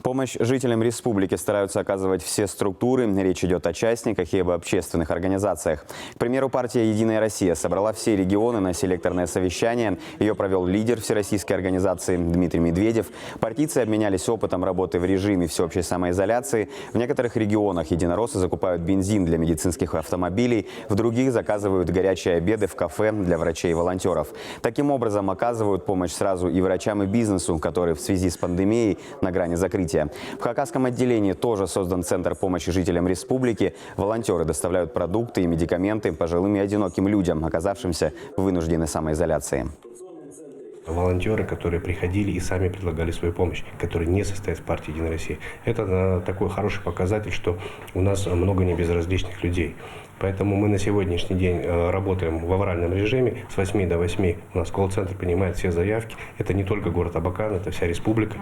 Помощь жителям республики стараются оказывать все структуры. Речь идет о частниках и об общественных организациях. К примеру, партия «Единая Россия» собрала все регионы на селекторное совещание. Ее провел лидер всероссийской организации Дмитрий Медведев. Партийцы обменялись опытом работы в режиме всеобщей самоизоляции. В некоторых регионах единороссы закупают бензин для медицинских автомобилей, в других заказывают горячие обеды в кафе для врачей и волонтеров. Таким образом, оказывают помощь сразу и врачам, и бизнесу, которые в связи с пандемией на грани закрытия. В Хакасском отделении тоже создан центр помощи жителям республики. Волонтеры доставляют продукты и медикаменты пожилым и одиноким людям, оказавшимся в вынужденной самоизоляции. Волонтеры, которые приходили и сами предлагали свою помощь, которые не состоят в партии «Единая Россия». Это такой хороший показатель, что у нас много небезразличных людей. Поэтому мы на сегодняшний день работаем в авральном режиме. С 8 до 8 у нас колл-центр принимает все заявки. Это не только город Абакан, это вся республика.